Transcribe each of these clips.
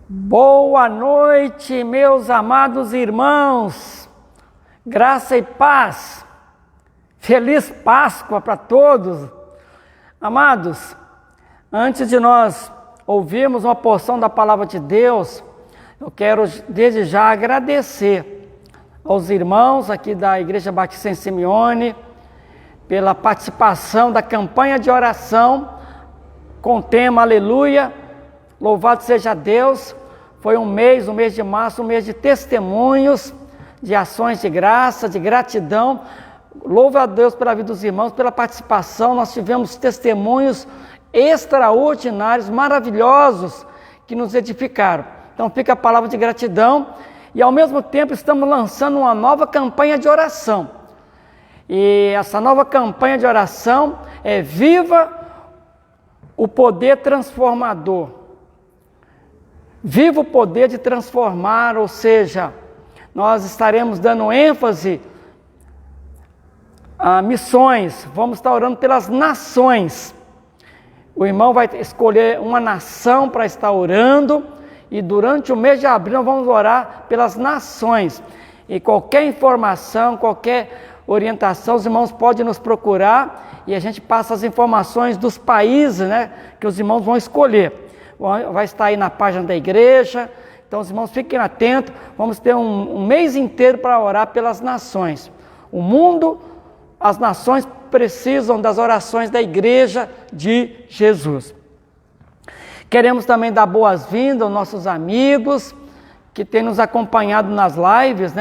Boa noite, meus amados irmãos, graça e paz, feliz Páscoa para todos. Amados, antes de nós ouvirmos uma porção da palavra de Deus, eu quero desde já agradecer aos irmãos aqui da Igreja Batista em Simeone pela participação da campanha de oração com o tema Aleluia, louvado seja Deus. Foi um mês de março, um mês de testemunhos, de ações de graça, de gratidão. Louvo a Deus pela vida dos irmãos, pela participação. Nós tivemos testemunhos extraordinários, maravilhosos, que nos edificaram. Então fica a palavra de gratidão e ao mesmo tempo estamos lançando uma nova campanha de oração. E essa nova campanha de oração é Viva o Poder Transformador. Viva o poder de transformar, ou seja, nós estaremos dando ênfase a missões, vamos estar orando pelas nações. O irmão vai escolher uma nação para estar orando e durante o mês de abril nós vamos orar pelas nações. E qualquer informação, qualquer orientação, os irmãos podem nos procurar e a gente passa as informações dos países, que os irmãos vão escolher. Vai estar aí na página da igreja, então os irmãos fiquem atentos, vamos ter um mês inteiro para orar pelas nações. O mundo, as nações precisam das orações da igreja de Jesus. Queremos também dar boas-vindas aos nossos amigos que têm nos acompanhado nas lives,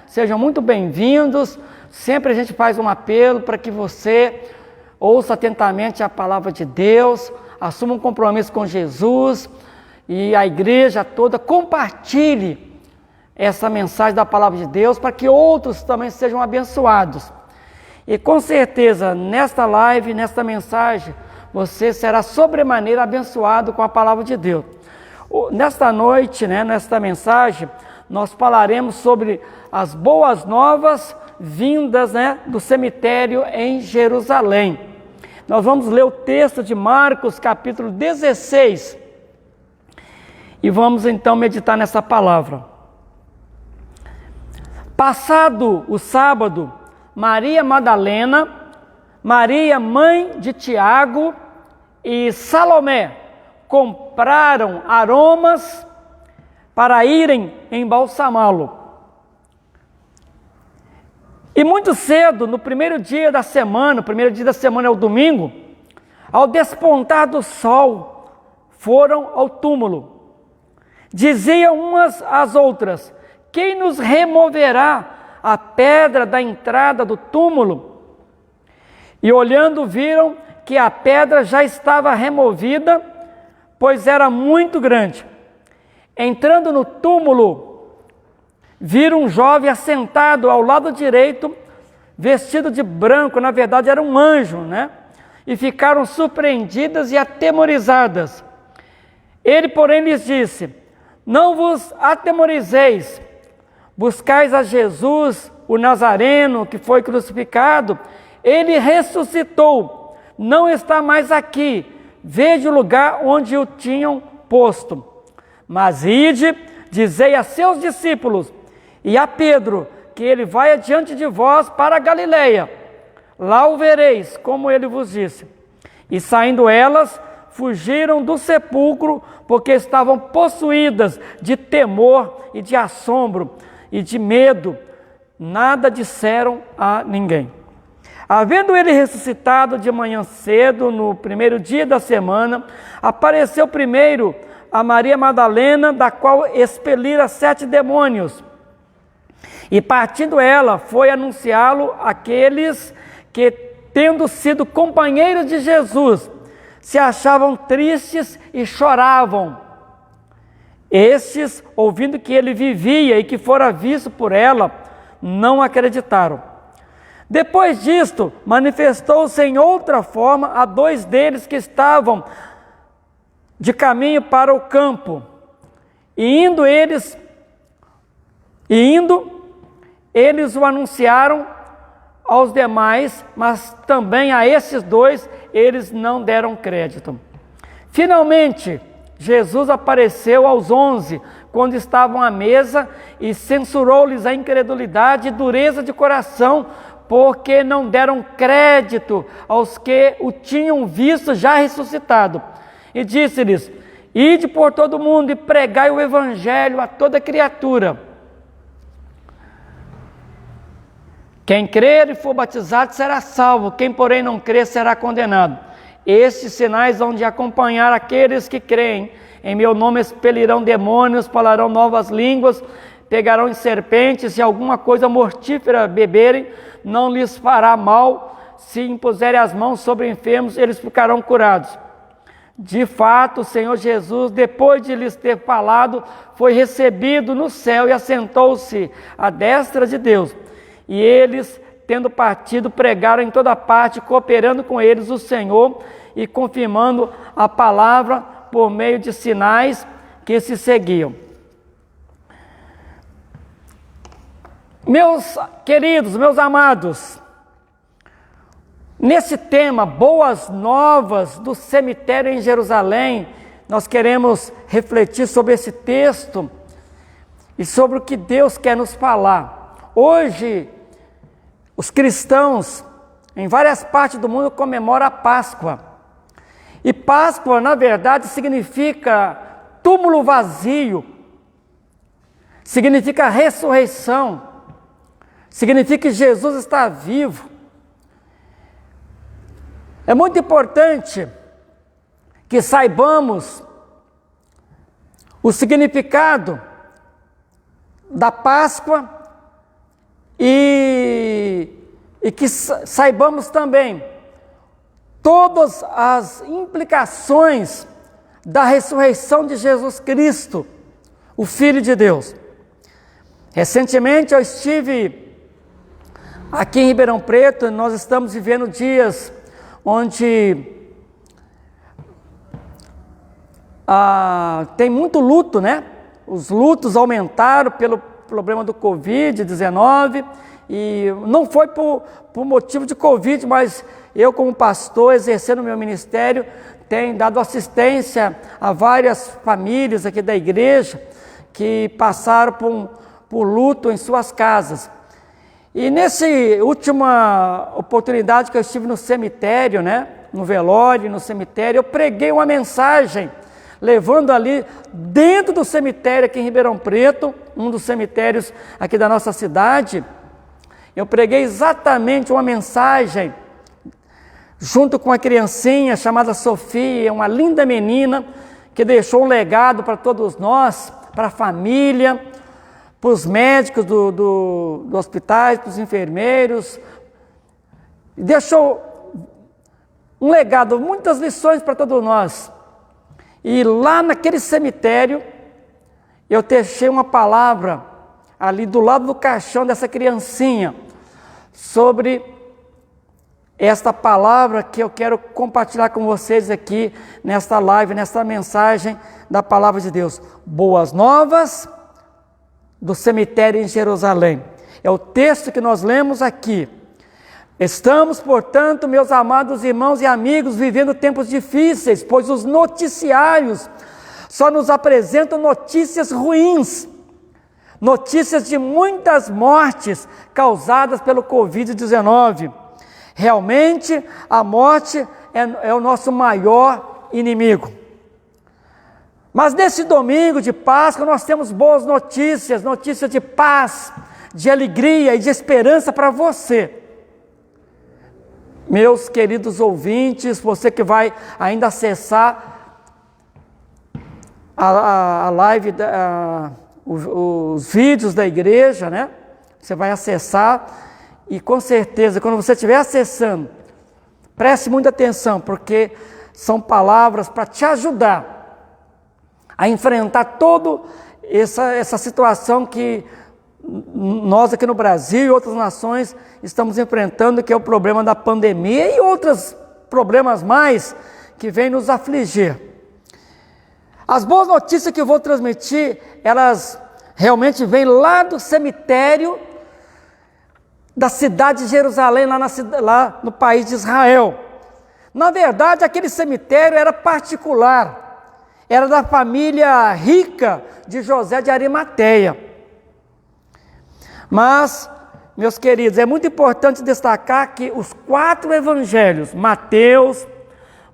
Sejam muito bem-vindos. Sempre a gente faz um apelo para que você ouça atentamente a palavra de Deus, assuma um compromisso com Jesus e a igreja toda compartilhe essa mensagem da palavra de Deus para que outros também sejam abençoados. E com certeza, nesta live, nesta mensagem, você será sobremaneira abençoado com a palavra de Deus. Nesta noite, nesta mensagem, nós falaremos sobre as boas novas vindas do cemitério em Jerusalém. Nós vamos ler o texto de Marcos, capítulo 16, e vamos então meditar nessa palavra. Passado o sábado, Maria Madalena, Maria, mãe de Tiago, e Salomé compraram aromas para irem embalsamá-lo. E muito cedo, no primeiro dia da semana, o primeiro dia da semana é o domingo, ao despontar do sol, foram ao túmulo. Diziam umas às outras: quem nos removerá a pedra da entrada do túmulo? E olhando viram que a pedra já estava removida, pois era muito grande. Entrando no túmulo, viram um jovem assentado ao lado direito, vestido de branco, na verdade era um anjo, E ficaram surpreendidas e atemorizadas. Ele, porém, lhes disse: não vos atemorizeis, buscais a Jesus, o Nazareno, que foi crucificado. Ele ressuscitou, não está mais aqui, veja o lugar onde o tinham posto. Mas ide, dizei a seus discípulos e a Pedro, que ele vai adiante de vós para a Galileia. Lá o vereis, como ele vos disse. E saindo elas, fugiram do sepulcro, porque estavam possuídas de temor e de assombro e de medo. Nada disseram a ninguém. Havendo ele ressuscitado de manhã cedo, no primeiro dia da semana, apareceu primeiro a Maria Madalena, da qual expelira 7 demônios. E partindo ela, foi anunciá-lo àqueles que, tendo sido companheiros de Jesus, se achavam tristes e choravam. Estes, ouvindo que ele vivia e que fora visto por ela, não acreditaram. Depois disto, manifestou-se em outra forma a 2 deles que estavam de caminho para o campo. E indo eles o anunciaram aos demais, mas também a esses 2 eles não deram crédito. Finalmente, Jesus apareceu aos 11, quando estavam à mesa, e censurou-lhes a incredulidade e dureza de coração, porque não deram crédito aos que o tinham visto já ressuscitado. E disse-lhes: ide por todo o mundo e pregai o evangelho a toda criatura. Quem crer e for batizado será salvo, quem porém não crer será condenado. Estes sinais hão de acompanhar aqueles que creem. Em meu nome expelirão demônios, falarão novas línguas, pegarão em serpentes, se alguma coisa mortífera beberem, não lhes fará mal. Se impuserem as mãos sobre enfermos, eles ficarão curados. De fato, o Senhor Jesus, depois de lhes ter falado, foi recebido no céu e assentou-se à destra de Deus. E eles, tendo partido, pregaram em toda parte, cooperando com eles o Senhor e confirmando a palavra por meio de sinais que se seguiam. Meus queridos, meus amados, nesse tema, boas novas do cemitério em Jerusalém, nós queremos refletir sobre esse texto e sobre o que Deus quer nos falar. Hoje, os cristãos em várias partes do mundo comemoram a Páscoa. E Páscoa, na verdade, significa túmulo vazio, significa ressurreição, significa que Jesus está vivo. É muito importante que saibamos o significado da Páscoa e que saibamos também todas as implicações da ressurreição de Jesus Cristo, o Filho de Deus. Recentemente eu estive aqui em Ribeirão Preto, nós estamos vivendo dias onde tem muito luto, né? Os lutos aumentaram pelo problema do Covid-19, e não foi por motivo de Covid, mas eu, como pastor, exercendo o meu ministério, tenho dado assistência a várias famílias aqui da igreja que passaram por luto em suas casas. E nessa última oportunidade que eu estive no cemitério, né, no velório, no cemitério, eu preguei uma mensagem, levando ali dentro do cemitério aqui em Ribeirão Preto, um dos cemitérios aqui da nossa cidade. Eu preguei exatamente uma mensagem, junto com uma criancinha chamada Sofia, uma linda menina, que deixou um legado para todos nós, para a família, para os médicos do hospital, para os enfermeiros. Deixou um legado, muitas lições para todos nós. E lá naquele cemitério, eu deixei uma palavra ali do lado do caixão dessa criancinha, sobre esta palavra que eu quero compartilhar com vocês aqui nesta live, nesta mensagem da palavra de Deus. Boas novas do cemitério em Jerusalém. É o texto que nós lemos aqui. Estamos, portanto, meus amados irmãos e amigos, vivendo tempos difíceis, pois os noticiários só nos apresentam notícias ruins, notícias de muitas mortes causadas pelo Covid-19. Realmente, a morte é o nosso maior inimigo. Mas nesse domingo de Páscoa nós temos boas notícias, notícias de paz, de alegria e de esperança para você. Meus queridos ouvintes, você que vai ainda acessar a live, os vídeos da igreja, né? Você vai acessar e com certeza, quando você estiver acessando, preste muita atenção, porque são palavras para te ajudar a enfrentar toda essa situação que nós aqui no Brasil e outras nações estamos enfrentando, que é o problema da pandemia e outros problemas mais que vêm nos afligir. As boas notícias que eu vou transmitir, elas realmente vêm lá do cemitério da cidade de Jerusalém, lá no país de Israel. Na verdade, aquele cemitério era particular, era da família rica de José de Arimateia. Mas, meus queridos, é muito importante destacar que os 4 evangelhos, Mateus,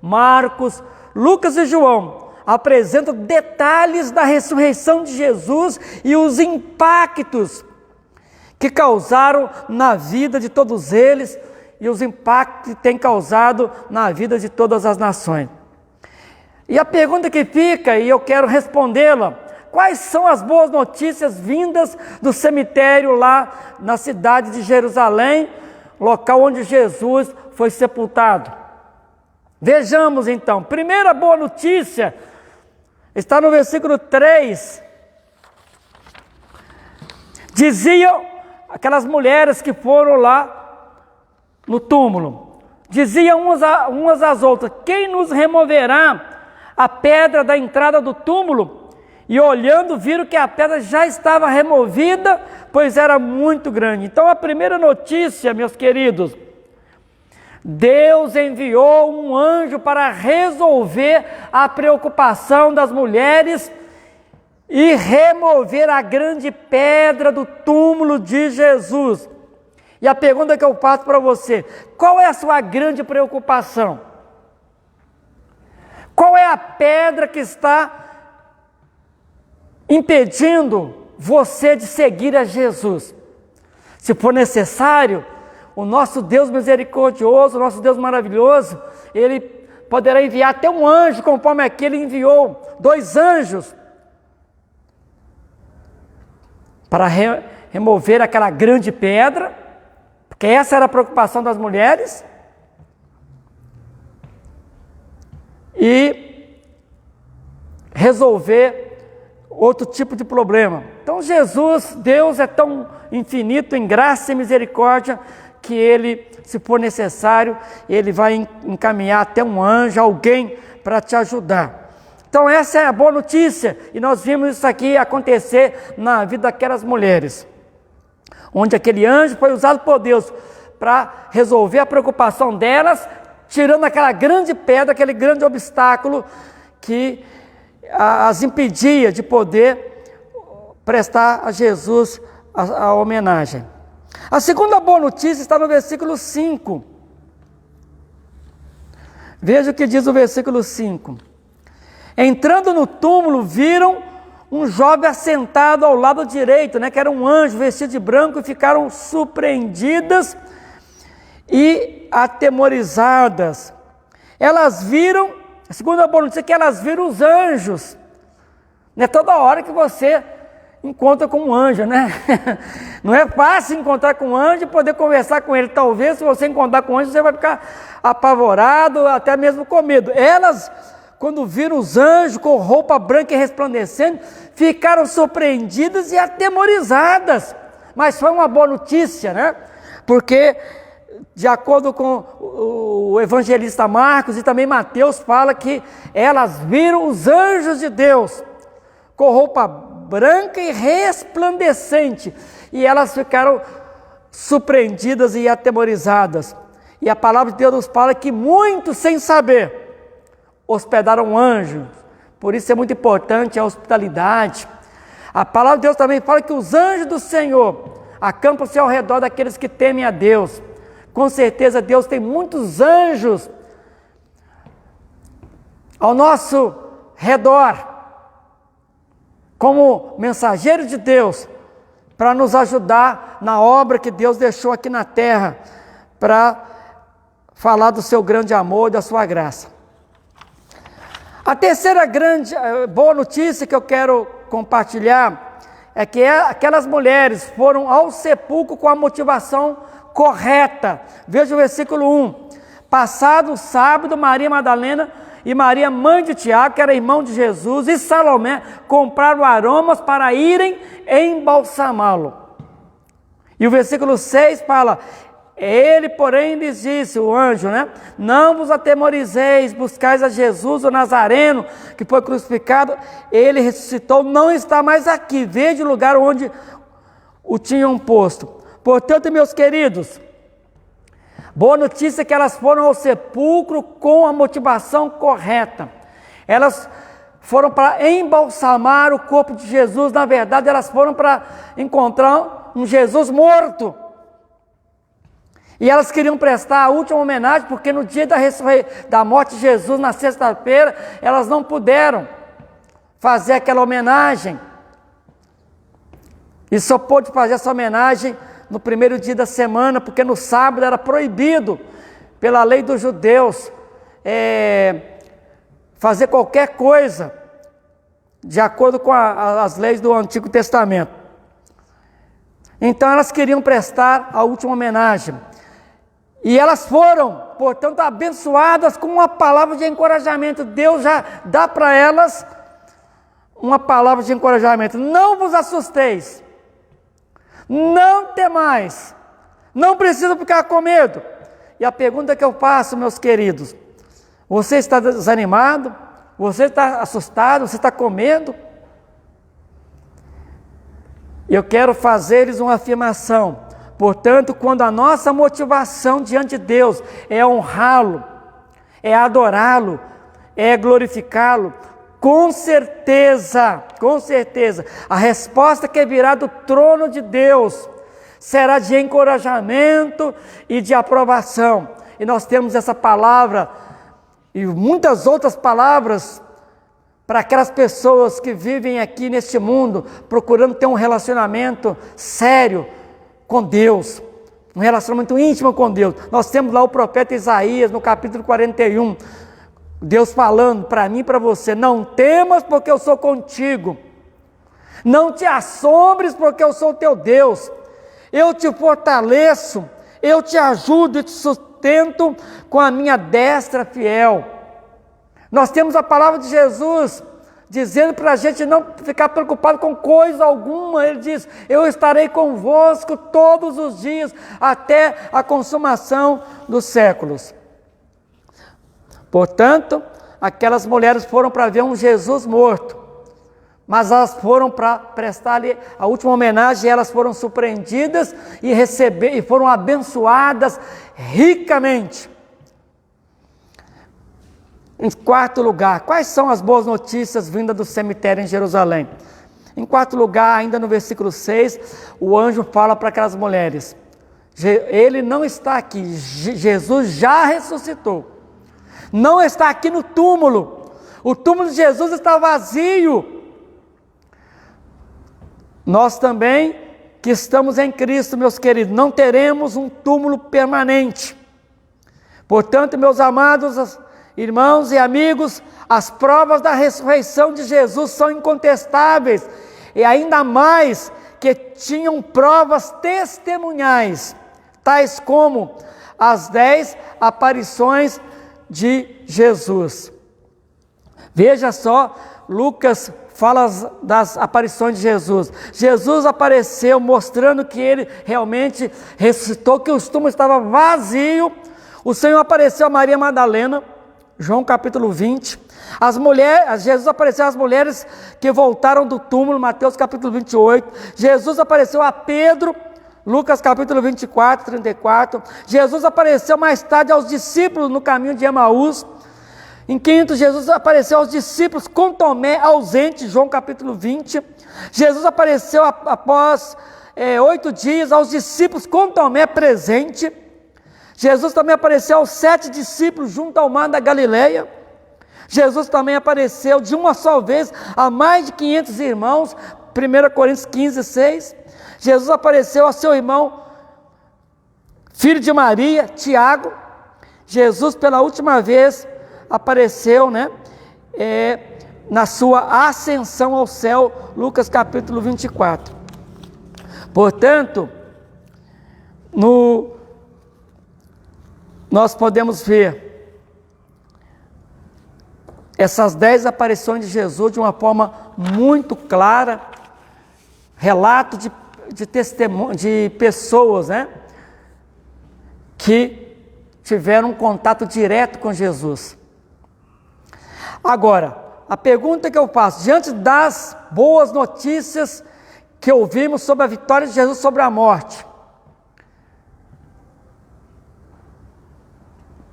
Marcos, Lucas e João, apresentam detalhes da ressurreição de Jesus e os impactos que causaram na vida de todos eles e os impactos que têm causado na vida de todas as nações. E a pergunta que fica, e eu quero respondê-la: quais são as boas notícias vindas do cemitério lá na cidade de Jerusalém, local onde Jesus foi sepultado? Vejamos então. Primeira boa notícia está no versículo 3. Diziam aquelas mulheres que foram lá no túmulo, diziam umas às outras: quem nos removerá a pedra da entrada do túmulo? E olhando, viram que a pedra já estava removida, pois era muito grande. Então a primeira notícia, meus queridos, Deus enviou um anjo para resolver a preocupação das mulheres e remover a grande pedra do túmulo de Jesus. E a pergunta que eu faço para você: qual é a sua grande preocupação? Qual é a pedra que está impedindo você de seguir a Jesus? Se for necessário, o nosso Deus misericordioso, o nosso Deus maravilhoso, Ele poderá enviar até um anjo, conforme aquele enviou 2 anjos, para remover aquela grande pedra, porque essa era a preocupação das mulheres, e resolver outro tipo de problema. Então Jesus, Deus é tão infinito em graça e misericórdia, que Ele, se for necessário, Ele vai encaminhar até um anjo, alguém para te ajudar. Então essa é a boa notícia, e nós vimos isso aqui acontecer na vida daquelas mulheres, onde aquele anjo foi usado por Deus para resolver a preocupação delas, tirando aquela grande pedra, aquele grande obstáculo que as impedia de poder prestar a Jesus a homenagem. A segunda boa notícia está no versículo 5. Veja o que diz o versículo 5. Entrando no túmulo, viram um jovem assentado ao lado direito, que era um anjo vestido de branco, e ficaram surpreendidas e atemorizadas. Elas viram, a segunda boa notícia é que elas viram os anjos. Não é toda hora que você encontra com um anjo, né? Não é fácil encontrar com um anjo e poder conversar com ele. Talvez, se você encontrar com um anjo, você vai ficar apavorado, até mesmo com medo. Elas, quando viram os anjos com roupa branca e resplandecente, ficaram surpreendidas e atemorizadas. Mas foi uma boa notícia, né? Porque, de acordo com o evangelista Marcos e também Mateus, fala que elas viram os anjos de Deus com roupa branca e resplandecente, e elas ficaram surpreendidas e atemorizadas. E a palavra de Deus nos fala que muitos, sem saber, hospedaram anjos. Por isso é muito importante a hospitalidade. A palavra de Deus também fala que os anjos do Senhor acampam-se ao redor daqueles que temem a Deus. Com certeza Deus tem muitos anjos ao nosso redor, como mensageiro de Deus, para nos ajudar na obra que Deus deixou aqui na terra, para falar do seu grande amor e da sua graça. A terceira grande boa notícia que eu quero compartilhar é que aquelas mulheres foram ao sepulcro com a motivação correta. Veja o versículo 1. Passado o sábado, Maria Madalena e Maria, mãe de Tiago, que era irmão de Jesus, e Salomé compraram aromas para irem embalsamá-lo. E o versículo 6 fala: ele, porém, lhes disse, o anjo, não vos atemorizeis, buscais a Jesus, o Nazareno, que foi crucificado, ele ressuscitou, não está mais aqui, vede o lugar onde o tinham posto. Portanto, meus queridos, boa notícia é que elas foram ao sepulcro com a motivação correta. Elas foram para embalsamar o corpo de Jesus. Na verdade, elas foram para encontrar um Jesus morto. E elas queriam prestar a última homenagem, porque no dia da morte de Jesus, na sexta-feira, elas não puderam fazer aquela homenagem. E só pôde fazer essa homenagem no primeiro dia da semana, porque no sábado era proibido, pela lei dos judeus, fazer qualquer coisa de acordo com as leis do Antigo Testamento. Então elas queriam prestar a última homenagem. E elas foram, portanto, abençoadas com uma palavra de encorajamento. Deus já dá para elas uma palavra de encorajamento. Não vos assusteis, não temais, não precisa ficar com medo. E a pergunta que eu faço, meus queridos: você está desanimado? Você está assustado? Você está com medo? Eu quero fazer-lhes uma afirmação. Portanto, quando a nossa motivação diante de Deus é honrá-lo, é adorá-lo, é glorificá-lo, com certeza, a resposta que virá do trono de Deus será de encorajamento e de aprovação. E nós temos essa palavra e muitas outras palavras para aquelas pessoas que vivem aqui neste mundo procurando ter um relacionamento sério com Deus, um relacionamento íntimo com Deus. Nós temos lá o profeta Isaías no capítulo 41, Deus falando para mim e para você: não temas, porque eu sou contigo, não te assombres, porque eu sou o teu Deus, eu te fortaleço, eu te ajudo e te sustento com a minha destra fiel. Nós temos a palavra de Jesus dizendo para a gente não ficar preocupado com coisa alguma. Ele diz: eu estarei convosco todos os dias, até a consumação dos séculos. Portanto, aquelas mulheres foram para ver um Jesus morto, mas elas foram para prestar-lhe a última homenagem, e elas foram surpreendidas e foram abençoadas ricamente. Em quarto lugar, quais são as boas notícias vindas do cemitério em Jerusalém? Em quarto lugar, ainda no versículo 6, o anjo fala para aquelas mulheres: ele não está aqui, Jesus já ressuscitou, não está aqui no túmulo, o túmulo de Jesus está vazio. Nós também, que estamos em Cristo, meus queridos, não teremos um túmulo permanente. Portanto, meus amados irmãos e amigos, as provas da ressurreição de Jesus são incontestáveis, e ainda mais que tinham provas testemunhais, tais como as 10 aparições de Jesus. Veja só, Lucas fala das aparições de Jesus. Jesus apareceu mostrando que ele realmente ressuscitou, que o túmulo estava vazio. O Senhor apareceu a Maria Madalena, João capítulo 20, Jesus apareceu às mulheres que voltaram do túmulo, Mateus capítulo 28, Jesus apareceu a Pedro, Lucas capítulo 24, 34, Jesus apareceu mais tarde aos discípulos no caminho de Emaús. Em quinto, Jesus apareceu aos discípulos com Tomé ausente, João capítulo 20, Jesus apareceu após 8 dias aos discípulos com Tomé presente. Jesus também apareceu aos 7 discípulos junto ao mar da Galileia. Jesus também apareceu de uma só vez a mais de 500 irmãos, 1 Coríntios 15, 6. Jesus apareceu ao seu irmão, filho de Maria, Tiago. Jesus pela última vez apareceu, na sua ascensão ao céu, Lucas capítulo 24. Portanto, nós podemos ver essas 10 aparições de Jesus de uma forma muito clara, relato de testemunho, de pessoas, que tiveram um contato direto com Jesus. Agora, a pergunta que eu faço, diante das boas notícias que ouvimos sobre a vitória de Jesus sobre a morte,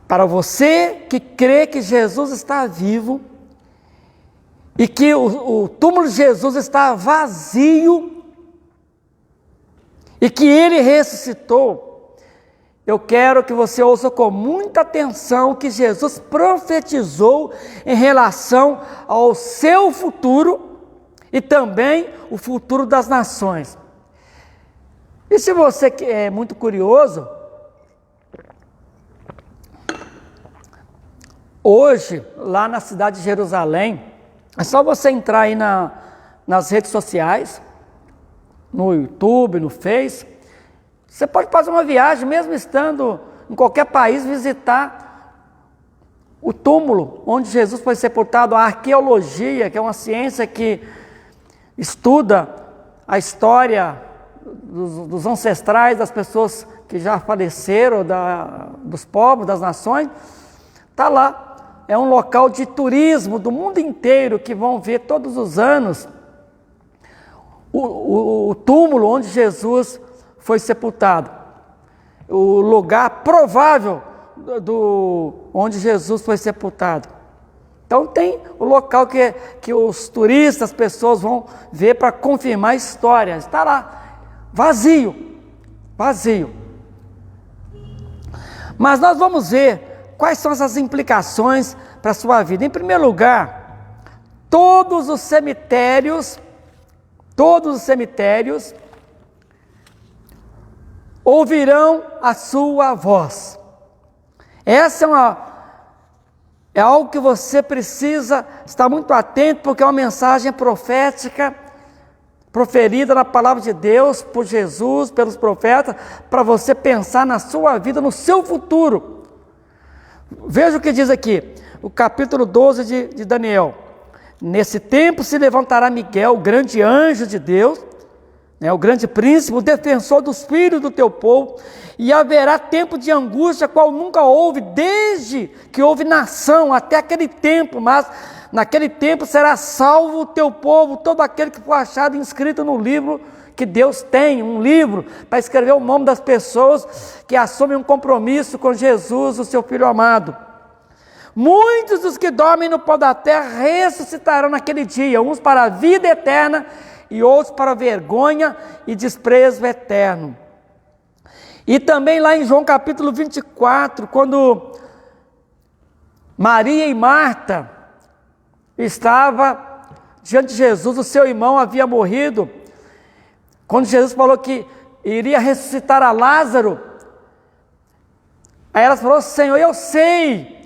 para você que crê que Jesus está vivo e que o túmulo de Jesus está vazio e que ele ressuscitou, eu quero que você ouça com muita atenção o que Jesus profetizou em relação ao seu futuro e também o futuro das nações. E se você é muito curioso, hoje, lá na cidade de Jerusalém, é só você entrar aí nas redes sociais, no YouTube, no Face, você pode fazer uma viagem, mesmo estando em qualquer país, visitar o túmulo onde Jesus foi sepultado. A arqueologia, que é uma ciência que estuda a história dos ancestrais, das pessoas que já faleceram, dos povos, das nações, está lá. É um local de turismo do mundo inteiro que vão ver todos os anos o túmulo onde Jesus foi sepultado. O lugar provável onde Jesus foi sepultado. Então tem o local que os turistas, as pessoas vão ver para confirmar a história. Está lá, vazio, vazio. Mas nós vamos ver quais são essas implicações para a sua vida. Em primeiro lugar, todos os cemitérios ouvirão a sua voz. Essa é algo que você precisa estar muito atento, porque é uma mensagem profética, proferida na palavra de Deus, por Jesus, pelos profetas, para você pensar na sua vida, no seu futuro. Veja o que diz aqui, o capítulo 12 de Daniel. Nesse tempo se levantará Miguel, o grande anjo de Deus, o grande príncipe, o defensor dos filhos do teu povo, e haverá tempo de angústia, qual nunca houve, desde que houve nação até aquele tempo, mas naquele tempo será salvo o teu povo, todo aquele que for achado inscrito no livro que Deus tem, um livro para escrever o nome das pessoas que assumem um compromisso com Jesus, o seu Filho amado. Muitos dos que dormem no pó da terra ressuscitarão naquele dia, uns para a vida eterna e outros para a vergonha e desprezo eterno. E também lá em João capítulo 24, quando Maria e Marta estavam diante de Jesus, o seu irmão havia morrido. Quando Jesus falou que iria ressuscitar a Lázaro, aí elas falaram: Senhor, eu sei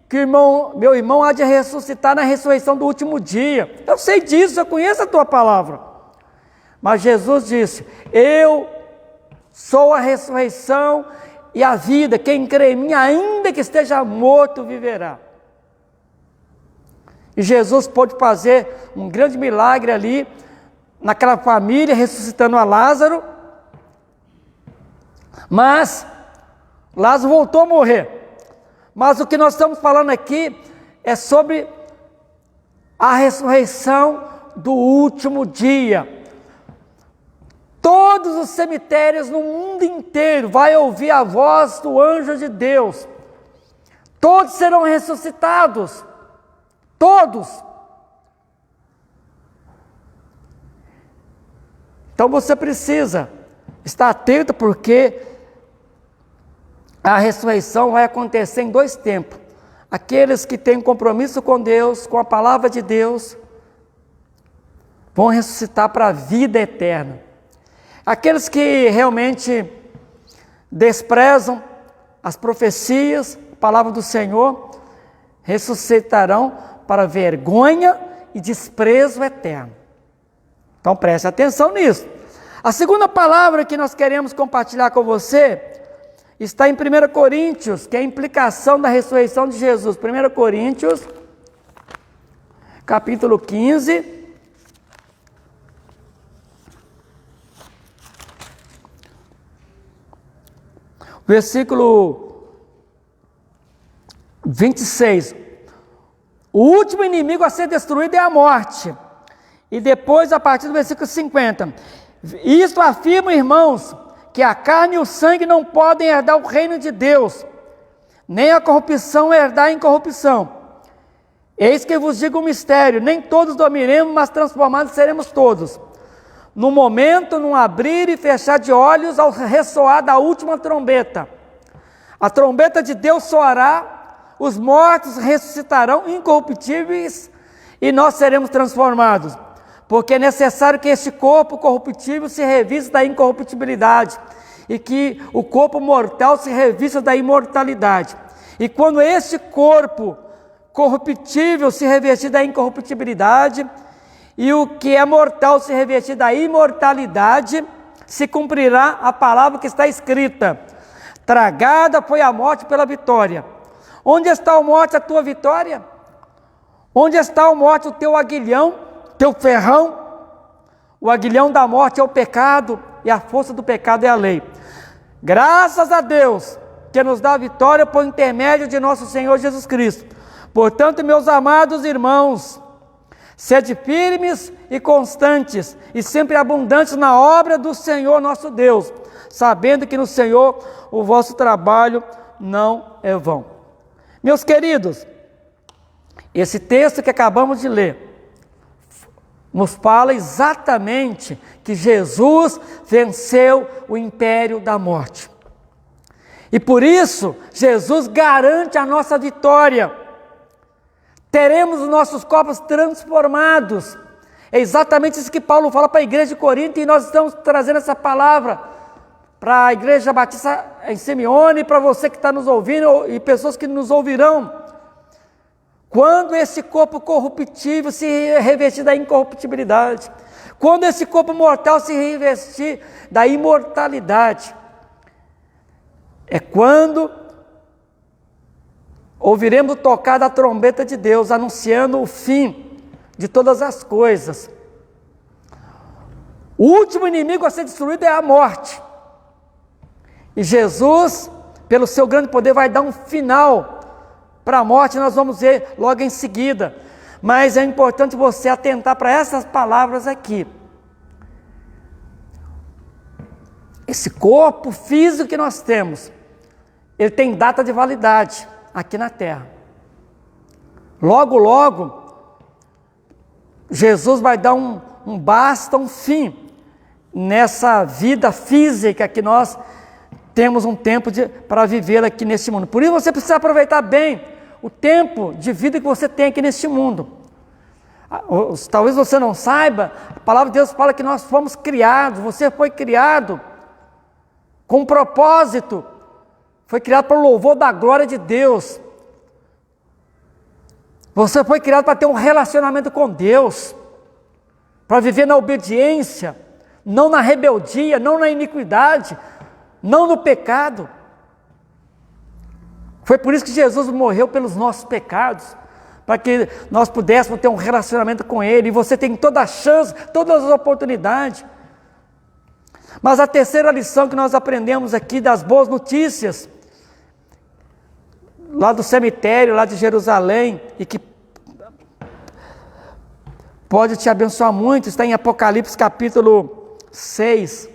que meu irmão há de ressuscitar na ressurreição do último dia. Eu sei disso, eu conheço a tua palavra. Mas Jesus disse: eu sou a ressurreição e a vida. Quem crê em mim, ainda que esteja morto, viverá. E Jesus pôde fazer um grande milagre ali, naquela família, ressuscitando a Lázaro. Mas Lázaro voltou a morrer. Mas o que nós estamos falando aqui é sobre a ressurreição do último dia. Todos os cemitérios no mundo inteiro vai ouvir a voz do anjo de Deus. Todos serão ressuscitados. Todos. Então você precisa estar atento, porque a ressurreição vai acontecer em dois tempos. Aqueles que têm compromisso com Deus, com a palavra de Deus, vão ressuscitar para a vida eterna. Aqueles que realmente desprezam as profecias, a palavra do Senhor, ressuscitarão para vergonha e desprezo eterno. Então preste atenção nisso. A segunda palavra que nós queremos compartilhar com você está em 1 Coríntios, que é a implicação da ressurreição de Jesus. 1 Coríntios, capítulo 15. Versículo 26. O último inimigo a ser destruído é a morte. E depois, a partir do versículo 50. Isto afirma, irmãos, que a carne e o sangue não podem herdar o reino de Deus, nem a corrupção herdar a incorrupção. Eis que vos digo um mistério, nem todos dormiremos, mas transformados seremos todos. No momento, num abrir e fechar de olhos, ao ressoar da última trombeta. A trombeta de Deus soará, os mortos ressuscitarão incorruptíveis e nós seremos transformados. Porque é necessário que este corpo corruptível se revista da incorruptibilidade e que o corpo mortal se revista da imortalidade. E quando este corpo corruptível se revestir da incorruptibilidade e o que é mortal se revestir da imortalidade, se cumprirá a palavra que está escrita: tragada foi a morte pela vitória. Onde está a morte, a tua vitória? Onde está a morte, o teu aguilhão, teu ferrão? O aguilhão da morte é o pecado e a força do pecado é a lei. Graças a Deus que nos dá a vitória por intermédio de nosso Senhor Jesus Cristo. Portanto, meus amados irmãos, sede firmes e constantes, e sempre abundantes na obra do Senhor nosso Deus, sabendo que no Senhor o vosso trabalho não é vão. Meus queridos, esse texto que acabamos de ler, nos fala exatamente que Jesus venceu o império da morte. E por isso, Jesus garante a nossa vitória. Teremos os nossos corpos transformados. É exatamente isso que Paulo fala para a igreja de Corinto, e nós estamos trazendo essa palavra para a igreja batista em Simeone, para você que está nos ouvindo e pessoas que nos ouvirão. Quando esse corpo corruptível se revestir da incorruptibilidade, quando esse corpo mortal se revestir da imortalidade, é quando ouviremos tocar da trombeta de Deus, anunciando o fim de todas as coisas. O último inimigo a ser destruído é a morte. E Jesus, pelo seu grande poder, vai dar um final para a morte, nós vamos ver logo em seguida. Mas é importante você atentar para essas palavras aqui. Esse corpo físico que nós temos, ele tem data de validade aqui na terra. Logo, logo, Jesus vai dar um basta, um fim nessa vida física que nós temos um tempo para viver aqui neste mundo. Por isso você precisa aproveitar bem o tempo de vida que você tem aqui neste mundo. Talvez você não saiba, a palavra de Deus fala que nós fomos criados, você foi criado com um propósito, foi criado para o louvor da glória de Deus. Você foi criado para ter um relacionamento com Deus, para viver na obediência, não na rebeldia, não na iniquidade, não no pecado. Foi por isso que Jesus morreu pelos nossos pecados, para que nós pudéssemos ter um relacionamento com Ele, e você tem toda a chance, todas as oportunidades. Mas a terceira lição que nós aprendemos aqui das boas notícias, lá do cemitério, lá de Jerusalém, e que pode te abençoar muito, está em Apocalipse capítulo 6.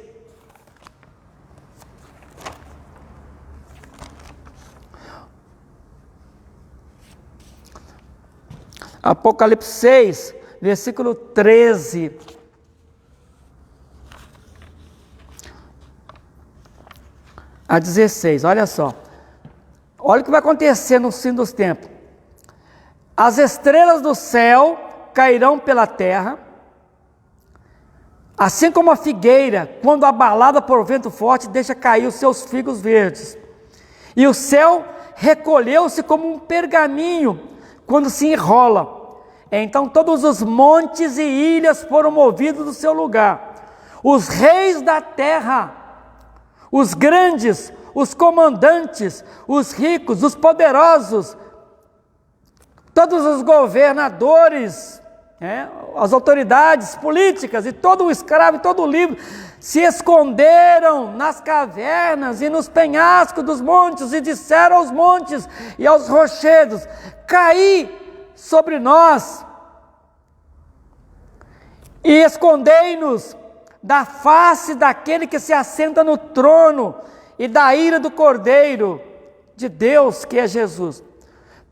Apocalipse 6, versículo 13. A 16, olha só. Olha o que vai acontecer no fim dos tempos. As estrelas do céu cairão pela terra, assim como a figueira, quando abalada por vento forte, deixa cair os seus figos verdes. E o céu recolheu-se como um pergaminho, quando se enrola. Então todos os montes e ilhas foram movidos do seu lugar. Os reis da terra, os grandes, os comandantes, os ricos, os poderosos, todos os governadores, as autoridades políticas e todo o escravo e todo o livre se esconderam nas cavernas e nos penhascos dos montes e disseram aos montes e aos rochedos: caí sobre nós e escondei-nos da face daquele que se assenta no trono e da ira do Cordeiro de Deus, que é Jesus.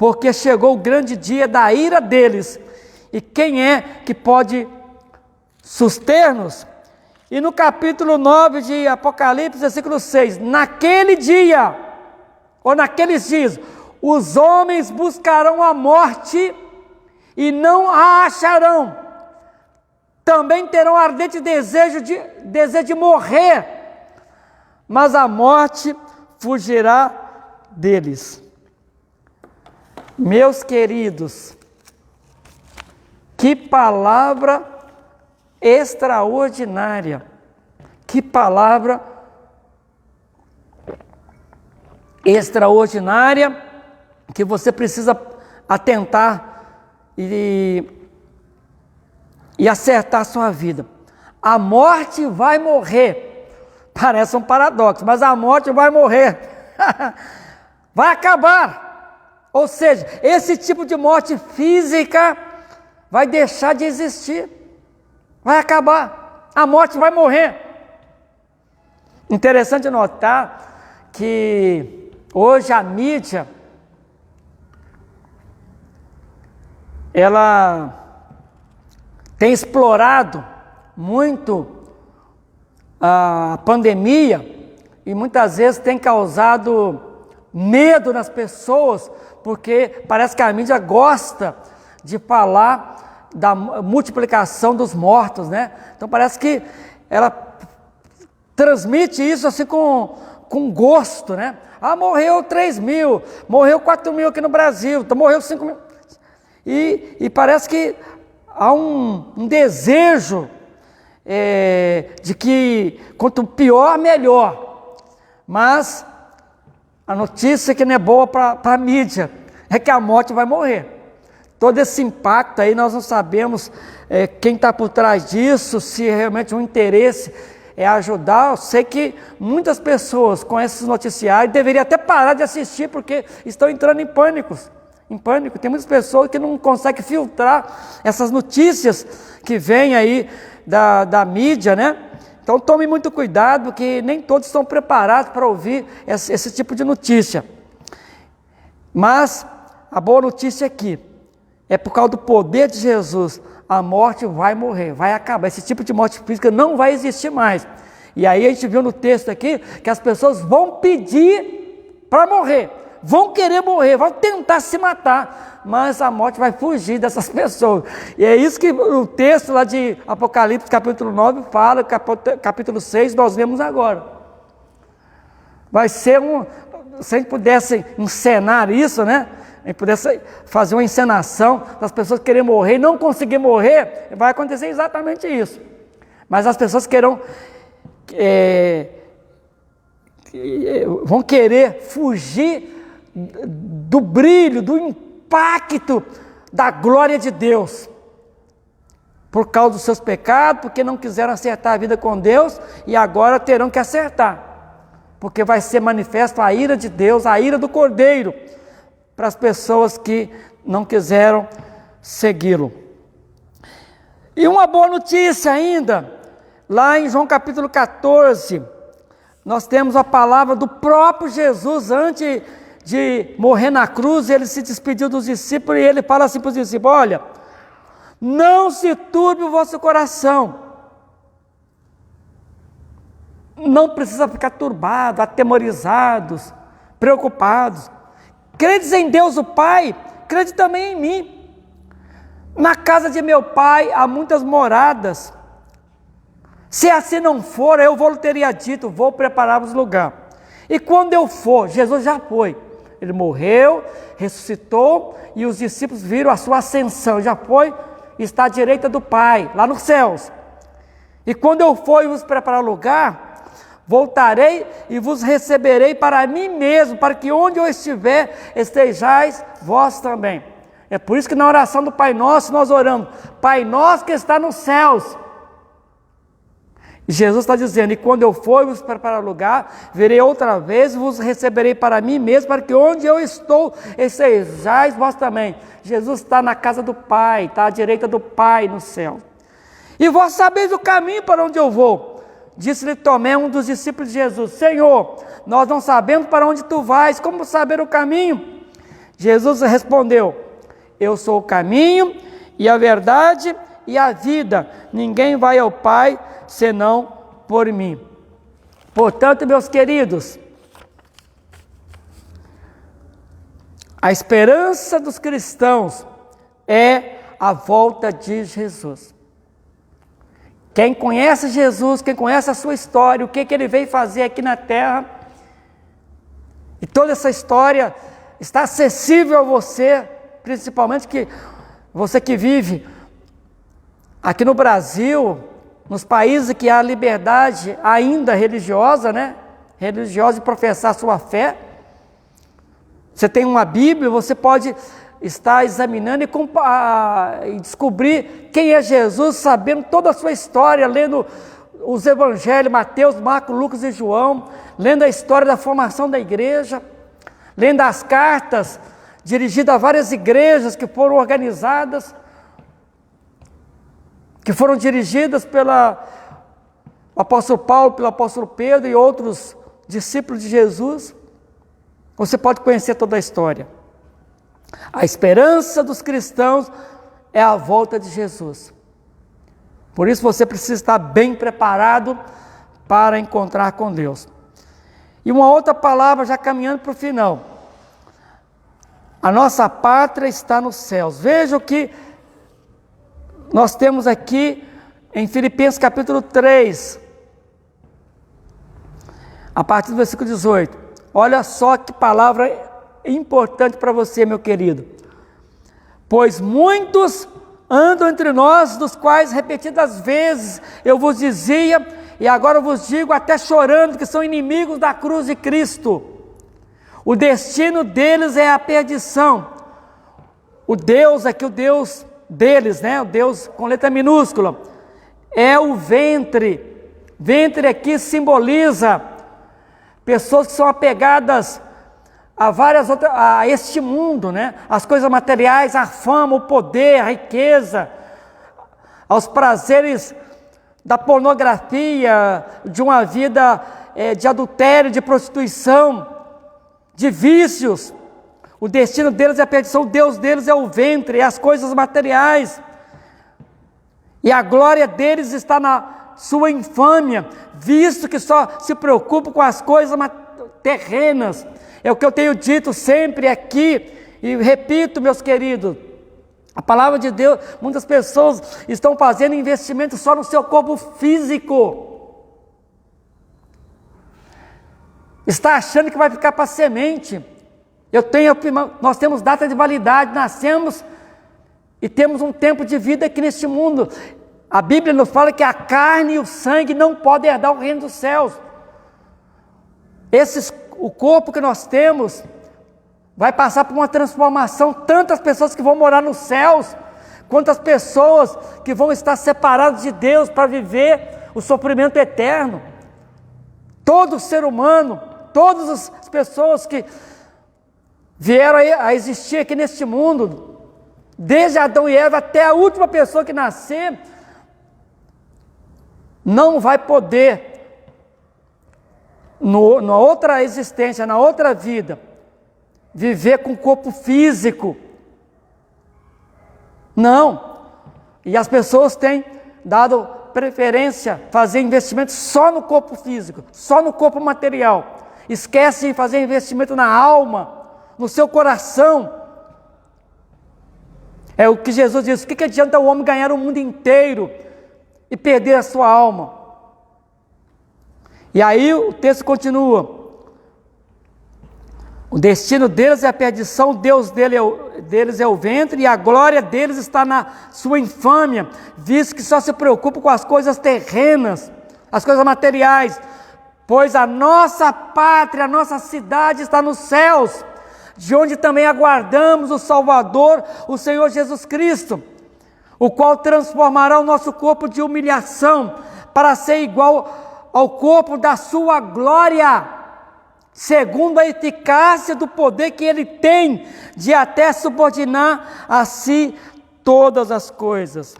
porque chegou o grande dia da ira deles. E quem é que pode suster-nos? E no capítulo 9 de Apocalipse, versículo 6, naquele dia, ou naqueles dias, os homens buscarão a morte e não a acharão. Também terão ardente desejo de morrer, mas a morte fugirá deles. Meus queridos, que palavra extraordinária, que palavra extraordinária, que você precisa atentar e acertar a sua vida. A morte vai morrer. Parece um paradoxo, mas a morte vai morrer. Vai acabar. Ou seja, esse tipo de morte física vai deixar de existir. Vai acabar. A morte vai morrer. Interessante notar que hoje a mídia, ela tem explorado muito a pandemia e muitas vezes tem causado medo nas pessoas, porque parece que a mídia gosta de falar da multiplicação dos mortos, né? Então parece que ela transmite isso assim com gosto, né? Ah, morreu 3 mil, morreu 4 mil aqui no Brasil, então morreu 5 mil. E parece que há um desejo de que quanto pior, melhor. Mas a notícia que não é boa para a mídia é que a morte vai morrer. Todo esse impacto aí nós não sabemos quem está por trás disso, se realmente o interesse é ajudar. Eu sei que muitas pessoas com esses noticiários deveriam até parar de assistir porque estão entrando em pânico. Tem muitas pessoas que não conseguem filtrar essas notícias que vêm aí da mídia, né? Então tome muito cuidado, porque nem todos estão preparados para ouvir esse tipo de notícia. Mas a boa notícia aqui é por causa do poder de Jesus, a morte vai morrer, vai acabar. Esse tipo de morte física não vai existir mais. E aí a gente viu no texto aqui que as pessoas vão pedir para morrer, vão querer morrer, vão tentar se matar, mas a morte vai fugir dessas pessoas. E é isso que o texto lá de Apocalipse, capítulo 9, fala, capítulo 6, nós lemos agora. Vai ser se a gente pudesse encenar isso, né? A gente pudesse fazer uma encenação das pessoas quererem morrer e não conseguir morrer, vai acontecer exatamente isso. Mas as pessoas vão querer fugir do brilho, do impacto da glória de Deus, por causa dos seus pecados, porque não quiseram acertar a vida com Deus e agora terão que acertar, porque vai ser manifesto a ira de Deus, a ira do Cordeiro, para as pessoas que não quiseram segui-lo. E uma boa notícia ainda, lá em João capítulo 14, nós temos a palavra do próprio Jesus antes de morrer na cruz. Ele se despediu dos discípulos e ele fala assim para os discípulos: olha, não se turbe o vosso coração, não precisa ficar turbado, atemorizados, preocupados. Credes em Deus o Pai, crede também em mim. Na casa de meu Pai há muitas moradas. Se assim não for, eu vou teria dito, vou preparar-vos lugar. E quando eu for, Jesus já foi. Ele morreu, ressuscitou e os discípulos viram a sua ascensão. Já foi, está à direita do Pai, lá nos céus. E quando eu for e vos preparar lugar, voltarei e vos receberei para mim mesmo, para que onde eu estiver, estejais vós também. É por isso que na oração do Pai Nosso nós oramos: Pai Nosso que está nos céus. Jesus está dizendo: e quando eu for e vos preparar lugar, verei outra vez e vos receberei para mim mesmo, para que onde eu estou, estejais vós também. Jesus está na casa do Pai, está à direita do Pai no céu. E vós sabeis o caminho para onde eu vou. Disse-lhe Tomé, um dos discípulos de Jesus: Senhor, nós não sabemos para onde tu vais, como saber o caminho? Jesus respondeu: eu sou o caminho e a verdade e a vida. Ninguém vai ao Pai senão por mim. Portanto, meus queridos, a esperança dos cristãos é a volta de Jesus. Quem conhece Jesus, quem conhece a sua história, o que ele veio fazer aqui na terra, e toda essa história está acessível a você, principalmente que você que vive aqui no Brasil, nos países que há liberdade ainda religiosa, né? Religiosa de professar a sua fé. Você tem uma Bíblia, você pode estar examinando e descobrir quem é Jesus, sabendo toda a sua história, lendo os evangelhos, Mateus, Marcos, Lucas e João, lendo a história da formação da igreja, lendo as cartas dirigidas a várias igrejas que foram organizadas, que foram dirigidas pelo apóstolo Paulo, pelo apóstolo Pedro e outros discípulos de Jesus. Você pode conhecer toda a história. A esperança dos cristãos é a volta de Jesus. Por isso você precisa estar bem preparado para encontrar com Deus. E uma outra palavra, já caminhando para o final. A nossa pátria está nos céus. Veja o que nós temos aqui em Filipenses capítulo 3, a partir do versículo 18. Olha só que palavra importante para você, meu querido. Pois muitos andam entre nós, dos quais repetidas vezes eu vos dizia, e agora eu vos digo até chorando, que são inimigos da cruz de Cristo. O destino deles é a perdição. O Deus aqui, o Deus deles, né? O Deus com letra minúscula, é o ventre. Ventre aqui simboliza pessoas que são apegadas a várias outras, a este mundo, né? As coisas materiais, a fama, o poder, a riqueza, aos prazeres da pornografia, de uma vida de adultério, de prostituição, de vícios. O destino deles é a perdição, o Deus deles é o ventre, é as coisas materiais. E a glória deles está na sua infâmia, visto que só se preocupam com as coisas terrenas. É o que eu tenho dito sempre aqui, e repito, meus queridos, a palavra de Deus, muitas pessoas estão fazendo investimento só no seu corpo físico. Está achando que vai ficar para semente. Nós temos data de validade, nascemos e temos um tempo de vida aqui neste mundo. A Bíblia nos fala que a carne e o sangue não podem herdar o reino dos céus. O corpo que nós temos vai passar por uma transformação, tantas pessoas que vão morar nos céus, quantas pessoas que vão estar separadas de Deus para viver o sofrimento eterno. Todo ser humano, todas as pessoas que vieram a existir aqui neste mundo, desde Adão e Eva até a última pessoa que nascer, não vai poder, na outra existência, na outra vida, viver com o corpo físico. Não. E as pessoas têm dado preferência a fazer investimento só no corpo físico, só no corpo material. Esquecem de fazer investimento na alma, no seu coração. É o que Jesus diz: o que adianta o homem ganhar o mundo inteiro e perder a sua alma? E aí o texto continua: o destino deles é a perdição, o Deus deles é o ventre, e a glória deles está na sua infâmia, visto que só se preocupam com as coisas terrenas, as coisas materiais, pois a nossa pátria, a nossa cidade está nos céus, de onde também aguardamos o Salvador, o Senhor Jesus Cristo, o qual transformará o nosso corpo de humilhação para ser igual ao corpo da sua glória, segundo a eficácia do poder que Ele tem de até subordinar a si todas as coisas.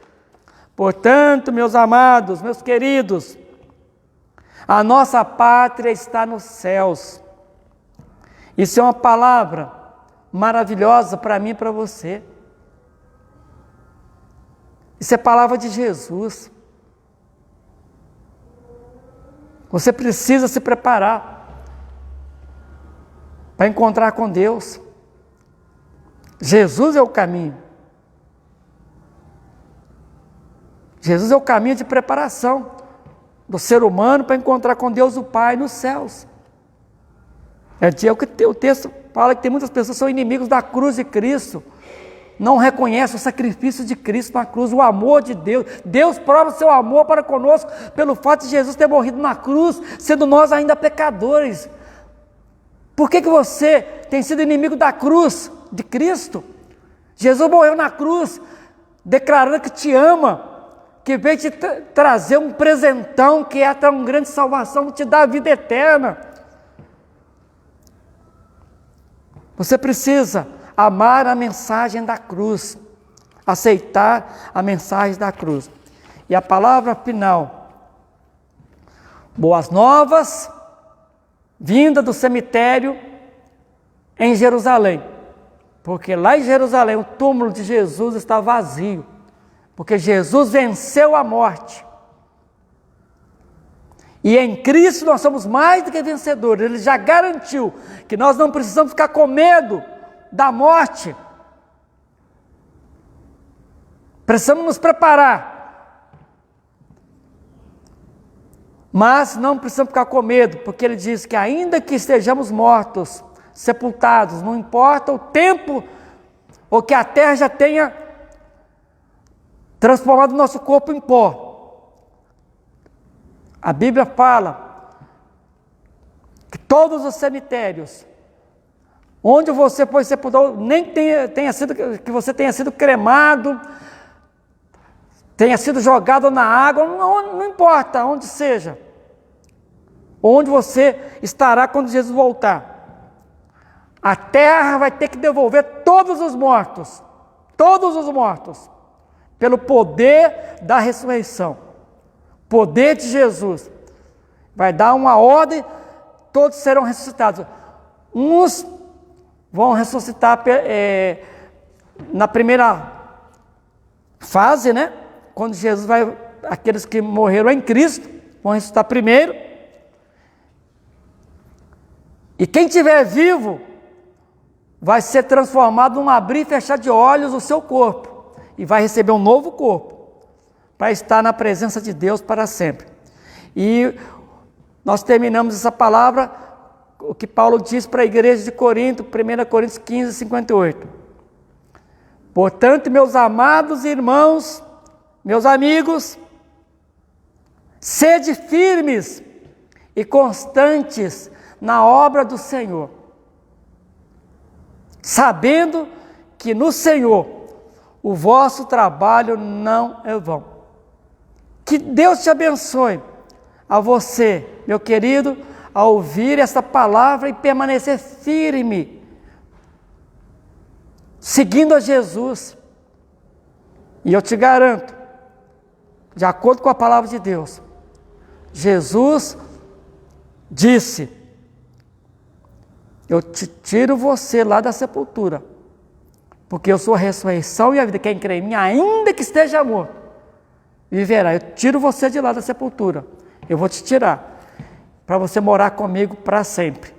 Portanto, meus amados, meus queridos, a nossa pátria está nos céus. Isso é uma palavra maravilhosa para mim e para você. Isso é palavra de Jesus. Você precisa se preparar para encontrar com Deus. Jesus é o caminho. Jesus é o caminho de preparação do ser humano para encontrar com Deus o Pai nos céus. É o que o texto fala, que tem muitas pessoas que são inimigos da cruz de Cristo. Não reconhecem o sacrifício de Cristo na cruz, o amor de Deus. Deus prova seu amor para conosco pelo fato de Jesus ter morrido na cruz, sendo nós ainda pecadores. Por que você tem sido inimigo da cruz de Cristo? Jesus morreu na cruz, declarando que te ama, que veio te trazer um presentão, que é a tão grande salvação, que te dá a vida eterna. Você precisa amar a mensagem da cruz, aceitar a mensagem da cruz. E a palavra final, boas novas, vinda do cemitério em Jerusalém, porque lá em Jerusalém o túmulo de Jesus está vazio, porque Jesus venceu a morte. E em Cristo nós somos mais do que vencedores. Ele já garantiu que nós não precisamos ficar com medo da morte. Precisamos nos preparar. Mas não precisamos ficar com medo, porque ele diz que ainda que estejamos mortos, sepultados, não importa o tempo, ou que a terra já tenha transformado o nosso corpo em pó. A Bíblia fala que todos os cemitérios, onde você foi sepultado, nem que você tenha sido cremado, tenha sido jogado na água, não importa onde seja, onde você estará quando Jesus voltar. A terra vai ter que devolver todos os mortos, pelo poder da ressurreição. Poder de Jesus vai dar uma ordem, todos serão ressuscitados. Uns vão ressuscitar na primeira fase, né? Quando Jesus vai, aqueles que morreram em Cristo vão ressuscitar primeiro. E quem estiver vivo vai ser transformado num abrir e fechar de olhos o seu corpo e vai receber um novo corpo, para estar na presença de Deus para sempre. E nós terminamos essa palavra, o que Paulo diz para a igreja de Corinto, 1 Coríntios 15, 58. Portanto, meus amados irmãos, meus amigos, sede firmes e constantes na obra do Senhor, sabendo que no Senhor o vosso trabalho não é vão. Que Deus te abençoe, a você, meu querido, a ouvir esta palavra e permanecer firme, seguindo a Jesus. E eu te garanto, de acordo com a palavra de Deus, Jesus disse: eu te tiro você lá da sepultura, porque eu sou a ressurreição e a vida. Quem crê em mim, ainda que esteja morto, viverá. Eu tiro você de lá da sepultura. Eu vou te tirar, para você morar comigo para sempre.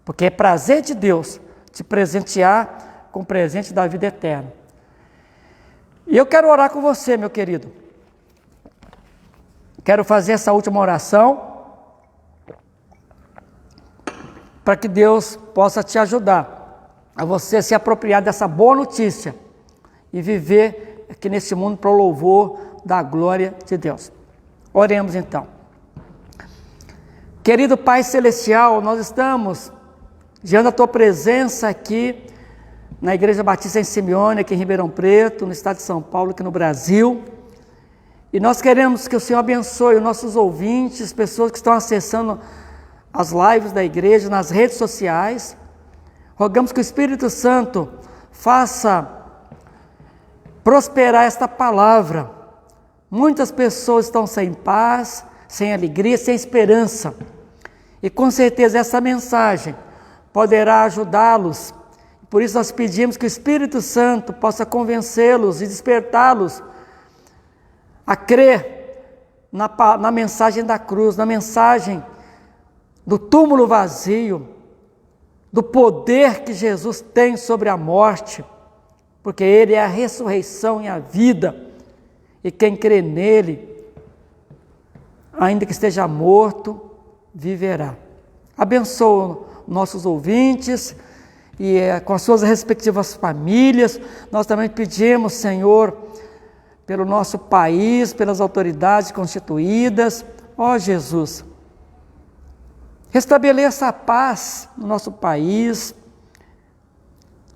Porque é prazer de Deus te presentear com o presente da vida eterna. E eu quero orar com você, meu querido. Quero fazer essa última oração, para que Deus possa te ajudar a você se apropriar dessa boa notícia e viver aqui nesse mundo para o louvor da glória de Deus. Oremos então. Querido Pai Celestial, nós estamos diante da Tua presença aqui na Igreja Batista em Simeone, aqui em Ribeirão Preto, no estado de São Paulo, aqui no Brasil. E nós queremos que o Senhor abençoe os nossos ouvintes, pessoas que estão acessando as lives da igreja, nas redes sociais. Rogamos que o Espírito Santo faça prosperar esta palavra. Muitas pessoas estão sem paz, sem alegria, sem esperança. E com certeza essa mensagem poderá ajudá-los, Por isso nós pedimos que o Espírito Santo possa convencê-los e despertá-los a crer na mensagem da cruz, na mensagem do túmulo vazio, do poder que Jesus tem sobre a morte, porque Ele é a ressurreição e a vida, e quem crê nele, ainda que esteja morto, viverá. Abençoa nossos ouvintes e com as suas respectivas famílias. Nós também pedimos, Senhor, pelo nosso país, pelas autoridades constituídas. Ó Jesus, restabeleça a paz no nosso país,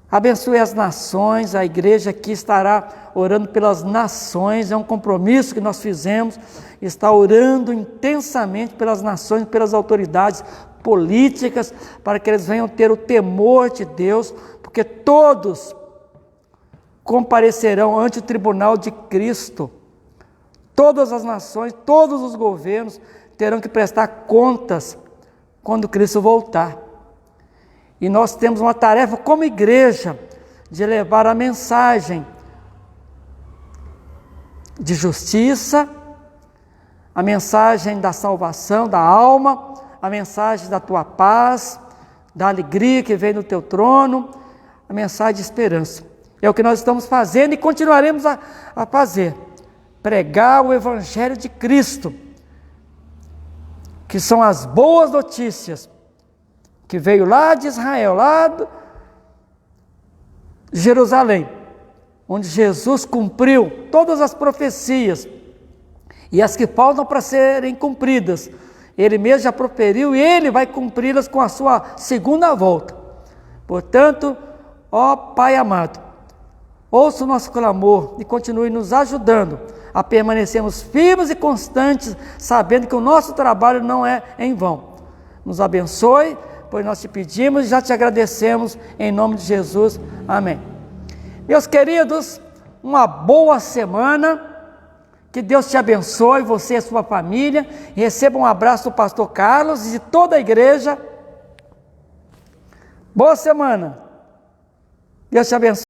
abençoe as nações. A igreja aqui estará orando pelas nações, é um compromisso que nós fizemos, está orando intensamente pelas nações, pelas autoridades políticas, para que eles venham ter o temor de Deus, porque todos comparecerão ante o tribunal de Cristo. Todas as nações, todos os governos terão que prestar contas quando Cristo voltar. E nós temos uma tarefa como igreja de levar a mensagem de justiça, a mensagem da salvação da alma, a mensagem da tua paz, da alegria que vem do teu trono, a mensagem de esperança. É o que nós estamos fazendo e continuaremos a fazer. Pregar o Evangelho de Cristo, que são as boas notícias, que veio lá de Israel, lá de Jerusalém, onde Jesus cumpriu todas as profecias, e as que faltam para serem cumpridas, Ele mesmo já proferiu e Ele vai cumpri-las com a sua segunda volta. Portanto, ó Pai amado, ouça o nosso clamor e continue nos ajudando a permanecermos firmes e constantes, sabendo que o nosso trabalho não é em vão. Nos abençoe, pois nós te pedimos e já te agradecemos, em nome de Jesus. Amém. Meus queridos, uma boa semana, que Deus te abençoe, você e a sua família, e receba um abraço do pastor Carlos e de toda a igreja. Boa semana, Deus te abençoe.